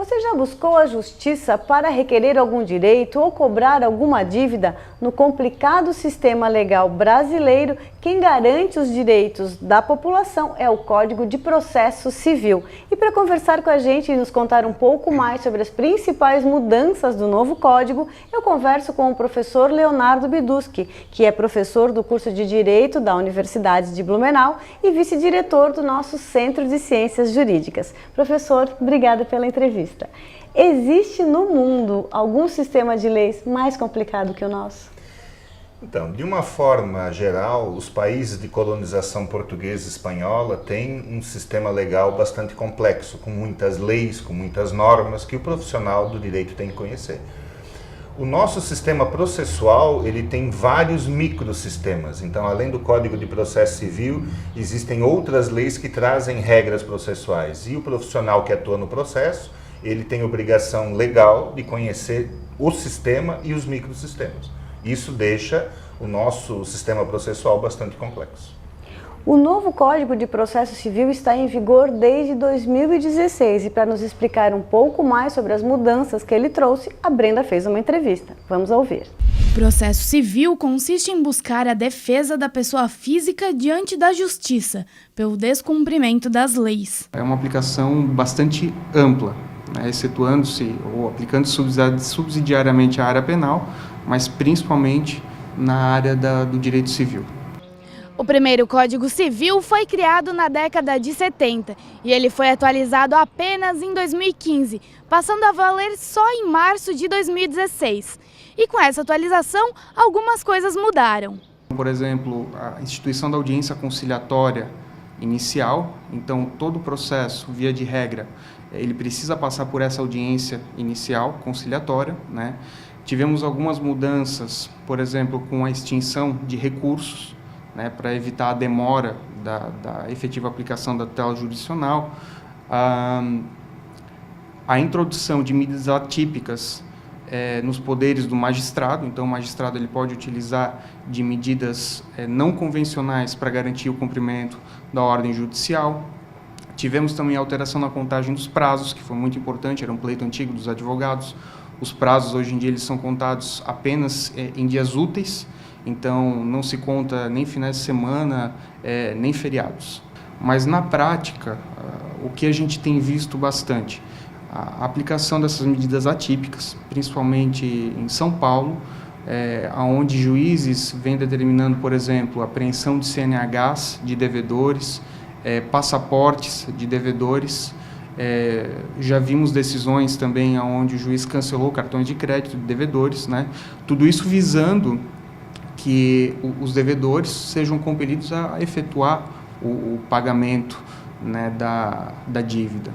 Você já buscou a justiça para requerer algum direito ou cobrar alguma dívida? No complicado sistema legal brasileiro, quem garante os direitos da população é o Código de Processo Civil. E para conversar com a gente e nos contar um pouco mais sobre as principais mudanças do novo Código, eu converso com o professor Leonardo Biduski, que é professor do curso de Direito da Universidade de Blumenau e vice-diretor do nosso Centro de Ciências Jurídicas. Professor, obrigada pela entrevista. Existe no mundo algum sistema de leis mais complicado que o nosso? Então, de uma forma geral, os países de colonização portuguesa e espanhola têm um sistema legal bastante complexo, com muitas leis, com muitas normas que o profissional do direito tem que conhecer. O nosso sistema processual, ele tem vários microsistemas. Então, além do Código de Processo Civil, existem outras leis que trazem regras processuais. E o profissional que atua no processo, ele tem obrigação legal de conhecer o sistema e os microsistemas. Isso deixa o nosso sistema processual bastante complexo. O novo Código de Processo Civil está em vigor desde 2016 e para nos explicar um pouco mais sobre as mudanças que ele trouxe, a Brenda fez uma entrevista. Vamos ouvir. Processo civil consiste em buscar a defesa da pessoa física diante da justiça, pelo descumprimento das leis. É uma aplicação bastante ampla, excetuando-se ou aplicando subsidiariamente a área penal, mas principalmente na área do direito civil. O primeiro Código Civil foi criado na década de 70 e ele foi atualizado apenas em 2015, passando a valer só em março de 2016. E com essa atualização, algumas coisas mudaram. Por exemplo, a instituição da audiência conciliatória inicial, então todo o processo, via de regra, ele precisa passar por essa audiência inicial conciliatória, né? Tivemos algumas mudanças, por exemplo, com a extinção de recursos, né, para evitar a demora da efetiva aplicação da tutela jurisdicional, a introdução de medidas atípicas nos poderes do magistrado. Então, o magistrado ele pode utilizar de medidas não convencionais para garantir o cumprimento da ordem judicial. Tivemos também a alteração na contagem dos prazos, que foi muito importante, era um pleito antigo dos advogados. Os prazos, hoje em dia, eles são contados apenas em dias úteis, então não se conta nem finais de semana, nem feriados. Mas, na prática, o que a gente tem visto bastante, a aplicação dessas medidas atípicas, principalmente em São Paulo, onde juízes vêm determinando, por exemplo, a apreensão de CNHs de devedores, passaportes de devedores. Já vimos decisões também onde o juiz cancelou cartões de crédito de devedores, né? Tudo isso visando que os devedores sejam compelidos a efetuar o pagamento, né, da dívida.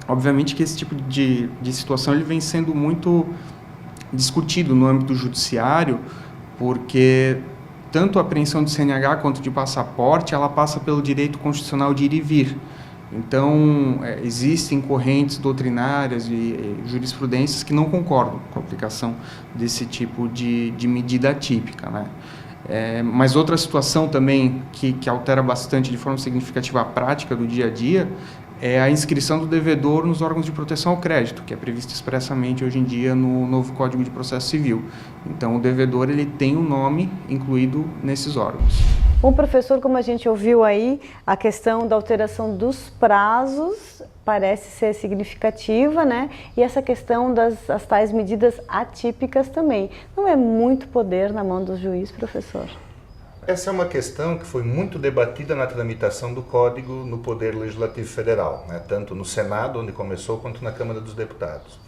Obviamente que esse tipo de situação ele vem sendo muito discutido no âmbito judiciário, porque tanto a apreensão de CNH quanto de passaporte, ela passa pelo direito constitucional de ir e vir. Então, existem correntes doutrinárias e jurisprudências que não concordam com a aplicação desse tipo de medida atípica, né? Mas outra situação também que altera bastante de forma significativa a prática do dia a dia é a inscrição do devedor nos órgãos de proteção ao crédito, que é previsto expressamente hoje em dia no novo Código de Processo Civil. Então, o devedor ele tem um nome incluído nesses órgãos. Bom, professor, como a gente ouviu aí, a questão da alteração dos prazos parece ser significativa, né? E essa questão das tais medidas atípicas também. Não é muito poder na mão do juiz, professor? Essa é uma questão que foi muito debatida na tramitação do Código no Poder Legislativo Federal, né? Tanto no Senado, onde começou, quanto na Câmara dos Deputados.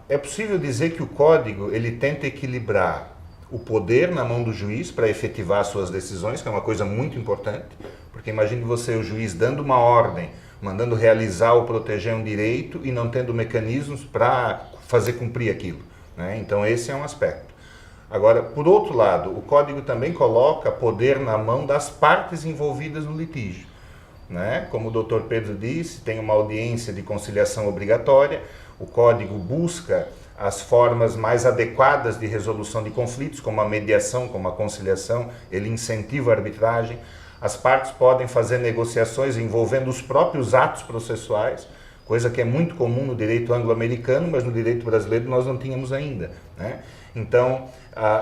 É possível dizer que o Código ele tenta equilibrar o poder na mão do juiz para efetivar suas decisões, que é uma coisa muito importante, porque imagine você, o juiz, dando uma ordem, mandando realizar ou proteger um direito e não tendo mecanismos para fazer cumprir aquilo, né? Então esse é um aspecto. Agora, por outro lado, o Código também coloca poder na mão das partes envolvidas no litígio, né? Como o doutor Pedro disse, tem uma audiência de conciliação obrigatória, o Código busca as formas mais adequadas de resolução de conflitos, como a mediação, como a conciliação, ele incentiva a arbitragem. As partes podem fazer negociações envolvendo os próprios atos processuais, coisa que é muito comum no direito anglo-americano, mas no direito brasileiro nós não tínhamos ainda, né? Então,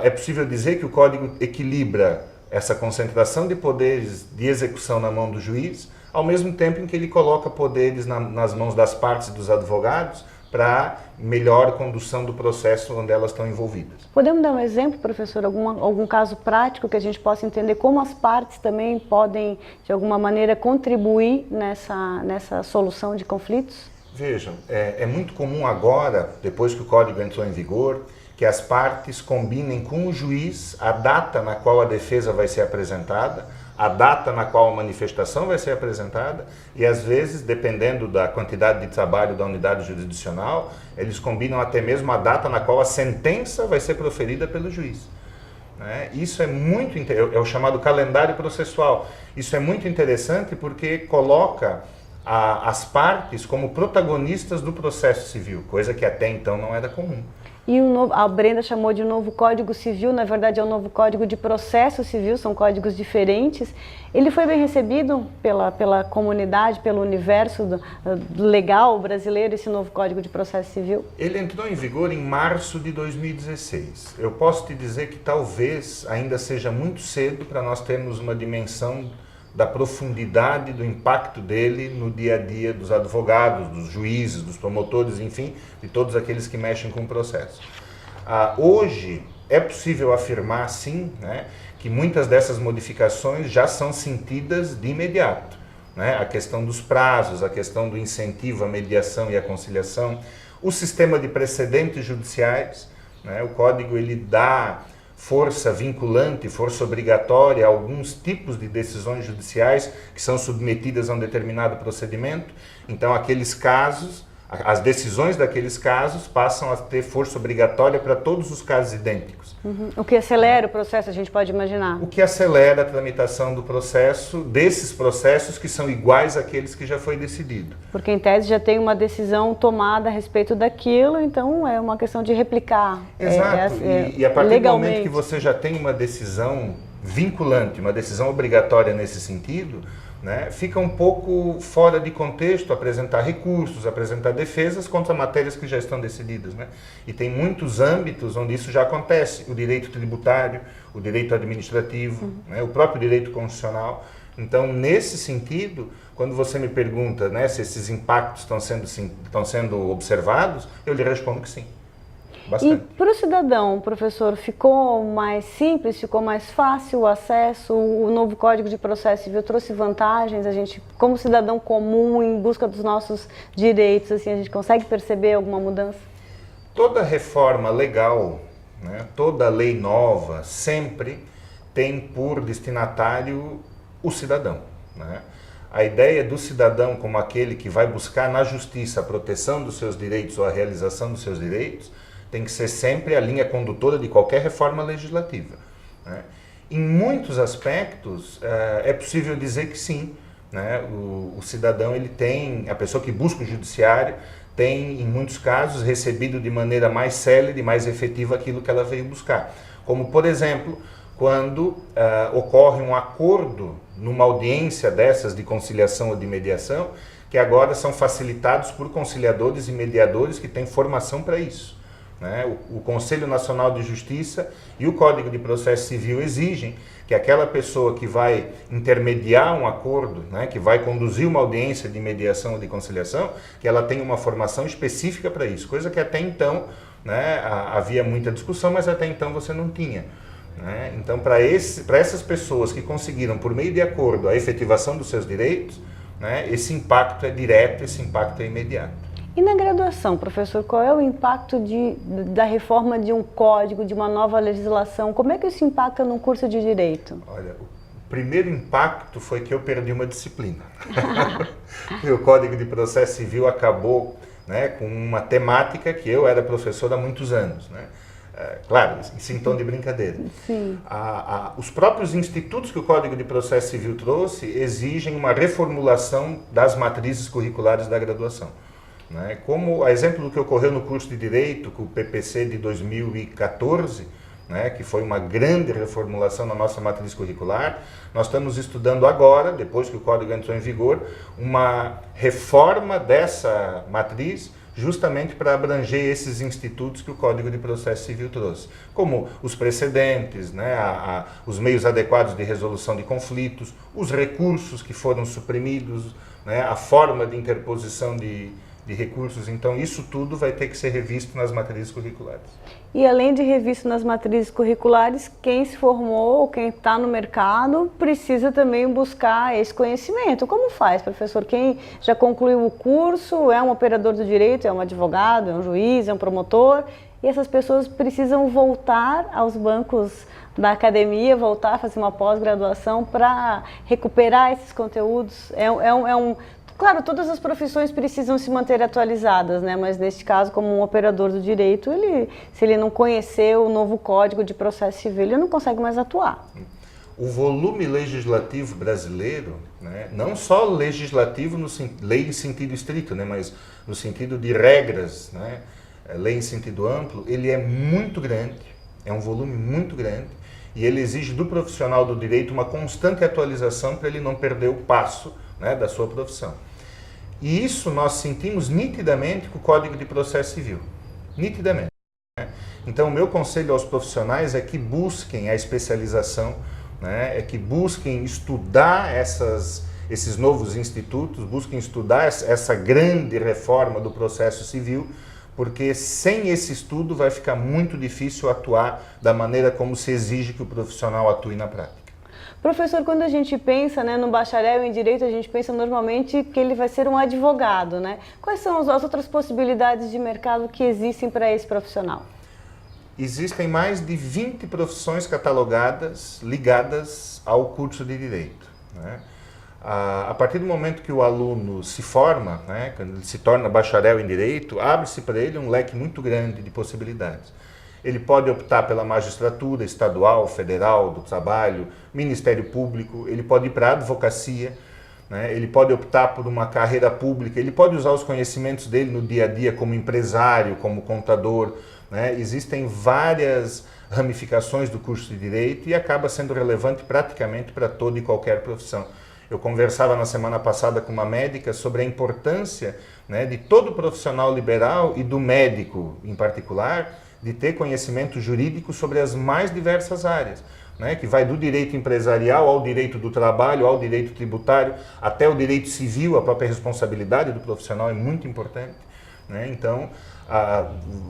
é possível dizer que o Código equilibra essa concentração de poderes de execução na mão do juiz, ao mesmo tempo em que ele coloca poderes nas mãos das partes e dos advogados para melhor condução do processo onde elas estão envolvidas. Podemos dar um exemplo, professor, algum caso prático que a gente possa entender como as partes também podem, de alguma maneira, contribuir nessa solução de conflitos? Vejam, é muito comum agora, depois que o Código entrou em vigor, que as partes combinem com o juiz a data na qual a defesa vai ser apresentada, a data na qual a manifestação vai ser apresentada e, às vezes, dependendo da quantidade de trabalho da unidade jurisdicional, eles combinam até mesmo a data na qual a sentença vai ser proferida pelo juiz. Isso é muito é o chamado calendário processual. Isso é muito interessante porque coloca as partes como protagonistas do processo civil, coisa que até então não era comum. E a Brenda chamou de novo Código Civil, na verdade é o novo Código de Processo Civil, são códigos diferentes. Ele foi bem recebido pela comunidade, pelo universo legal brasileiro, esse novo Código de Processo Civil? Ele entrou em vigor em março de 2016. Eu posso te dizer que talvez ainda seja muito cedo para nós termos uma dimensão da profundidade do impacto dele no dia a dia dos advogados, dos juízes, dos promotores, enfim, de todos aqueles que mexem com o processo. Hoje é possível afirmar, sim, né, que muitas dessas modificações já são sentidas de imediato, né? A questão dos prazos, a questão do incentivo à mediação e à conciliação, o sistema de precedentes judiciais, né? O Código ele dá força vinculante, força obrigatória a alguns tipos de decisões judiciais que são submetidas a um determinado procedimento. Então, aqueles casos, as decisões daqueles casos passam a ter força obrigatória para todos os casos idênticos. O que acelera o processo, a gente pode imaginar? O que acelera a tramitação do processo, desses processos que são iguais àqueles que já foi decidido. Porque, em tese, já tem uma decisão tomada a respeito daquilo, então é uma questão de replicar. Exato, e a partir do momento que você já tem uma decisão vinculante, uma decisão obrigatória nesse sentido, né, fica um pouco fora de contexto apresentar recursos, apresentar defesas contra matérias que já estão decididas, né? E tem muitos âmbitos onde isso já acontece, o direito tributário, o direito administrativo, né, o próprio direito constitucional. Então, nesse sentido, quando você me pergunta, né, se esses impactos estão sendo observados, eu lhe respondo que sim. Bastante. E para o cidadão, professor, ficou mais simples, ficou mais fácil o acesso? O novo Código de Processo Civil trouxe vantagens? A gente, como cidadão comum, em busca dos nossos direitos, assim, a gente consegue perceber alguma mudança? Toda reforma legal, né, toda lei nova, sempre tem por destinatário o cidadão, né? A ideia do cidadão como aquele que vai buscar na justiça a proteção dos seus direitos ou a realização dos seus direitos tem que ser sempre a linha condutora de qualquer reforma legislativa, né? Em muitos aspectos, é possível dizer que sim, né? O cidadão, ele tem, a pessoa que busca o judiciário, tem, em muitos casos, recebido de maneira mais célere, mais efetiva aquilo que ela veio buscar. Como, por exemplo, quando ocorre um acordo numa audiência dessas de conciliação ou de mediação, que agora são facilitados por conciliadores e mediadores que têm formação para isso. O Conselho Nacional de Justiça e o Código de Processo Civil exigem que aquela pessoa que vai intermediar um acordo, né, que vai conduzir uma audiência de mediação ou de conciliação, que ela tenha uma formação específica para isso, coisa que até então, né, havia muita discussão, mas até então você não tinha, né? Então, para essas pessoas que conseguiram, por meio de acordo, a efetivação dos seus direitos, né, esse impacto é direto, esse impacto é imediato. E na graduação, professor, qual é o impacto da reforma de um código, de uma nova legislação? Como é que isso impacta num curso de Direito? Olha, o primeiro impacto foi que eu perdi uma disciplina. O Código de Processo Civil acabou, né, com uma temática que eu era professor há muitos anos, né? Claro, em tom de brincadeira. Sim. Os próprios institutos que o Código de Processo Civil trouxe exigem uma reformulação das matrizes curriculares da graduação. Como a exemplo do que ocorreu no curso de Direito, com o PPC de 2014, né, que foi uma grande reformulação na nossa matriz curricular. Nós estamos estudando agora, depois que o Código entrou em vigor, uma reforma dessa matriz, justamente para abranger esses institutos que o Código de Processo Civil trouxe, como os precedentes, né, os meios adequados de resolução de conflitos, os recursos que foram suprimidos, né, a forma de interposição de recursos. Então, isso tudo vai ter que ser revisto nas matrizes curriculares. E além de revisto nas matrizes curriculares, quem se formou, quem está no mercado, precisa também buscar esse conhecimento. Como faz, professor? Quem já concluiu o curso, é um operador do direito, é um advogado, é um juiz, é um promotor, e essas pessoas precisam voltar aos bancos da academia, voltar a fazer uma pós-graduação para recuperar esses conteúdos. Claro, todas as profissões precisam se manter atualizadas, né? Mas neste caso, como um operador do direito, se ele não conhecer o novo Código de Processo Civil, ele não consegue mais atuar. O volume legislativo brasileiro, né, não só legislativo, lei em sentido estrito, né, mas no sentido de regras, né, lei em sentido amplo, ele é muito grande, é um volume muito grande, e ele exige do profissional do direito uma constante atualização para ele não perder o passo, né, da sua profissão. E isso nós sentimos nitidamente com o Código de Processo Civil. Nitidamente. Né? Então, o meu conselho aos profissionais é que busquem a especialização, né, é que busquem estudar esses novos institutos, busquem estudar essa grande reforma do processo civil, porque sem esse estudo vai ficar muito difícil atuar da maneira como se exige que o profissional atue na prática. Professor, quando a gente pensa, né, no bacharel em Direito, a gente pensa normalmente que ele vai ser um advogado, né? Quais são as outras possibilidades de mercado que existem para esse profissional? Existem mais de 20 profissões catalogadas, ligadas ao curso de Direito, né? A partir do momento que o aluno se forma, né, quando ele se torna bacharel em Direito, abre-se para ele um leque muito grande de possibilidades. Ele pode optar pela magistratura estadual, federal, do trabalho, Ministério Público, ele pode ir para a advocacia, né? Ele pode optar por uma carreira pública, ele pode usar os conhecimentos dele no dia a dia como empresário, como contador, né? Existem várias ramificações do curso de Direito e acaba sendo relevante praticamente para toda e qualquer profissão. Eu conversava na semana passada com uma médica sobre a importância, né, de todo profissional liberal e do médico em particular, de ter conhecimento jurídico sobre as mais diversas áreas, né, que vai do direito empresarial ao direito do trabalho, ao direito tributário, até o direito civil. A própria responsabilidade do profissional é muito importante, né? Então,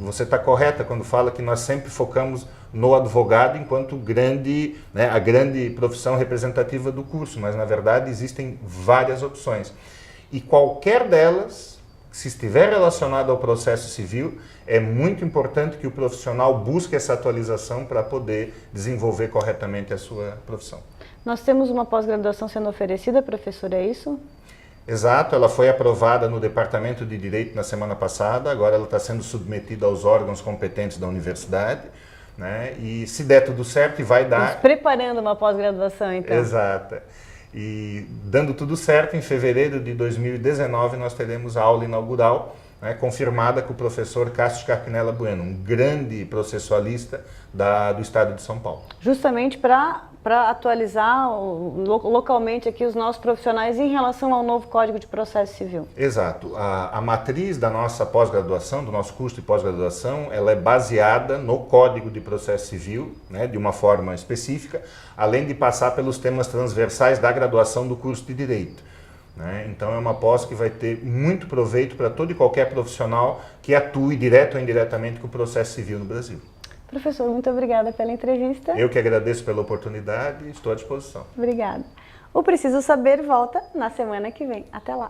você está correta quando fala que nós sempre focamos no advogado enquanto grande, né, a grande profissão representativa do curso, mas na verdade existem várias opções. E qualquer delas, se estiver relacionada ao processo civil, é muito importante que o profissional busque essa atualização para poder desenvolver corretamente a sua profissão. Nós temos uma pós-graduação sendo oferecida, professor, é isso? Exato, ela foi aprovada no Departamento de Direito na semana passada, agora ela está sendo submetida aos órgãos competentes da universidade, né? E se der tudo certo, vai dar... Estamos preparando uma pós-graduação, então. Exato. E dando tudo certo, em fevereiro de 2019 nós teremos a aula inaugural, né, confirmada com o professor Cássio Carpinella Bueno, um grande processualista do estado de São Paulo. Justamente para atualizar localmente aqui os nossos profissionais em relação ao novo Código de Processo Civil. Exato. A matriz da nossa pós-graduação, do nosso curso de pós-graduação, ela é baseada no Código de Processo Civil, né, de uma forma específica, além de passar pelos temas transversais da graduação do curso de Direito, né? Então é uma pós que vai ter muito proveito para todo e qualquer profissional que atue direto ou indiretamente com o processo civil no Brasil. Professor, muito obrigada pela entrevista. Eu que agradeço pela oportunidade e estou à disposição. Obrigada. O Preciso Saber volta na semana que vem. Até lá.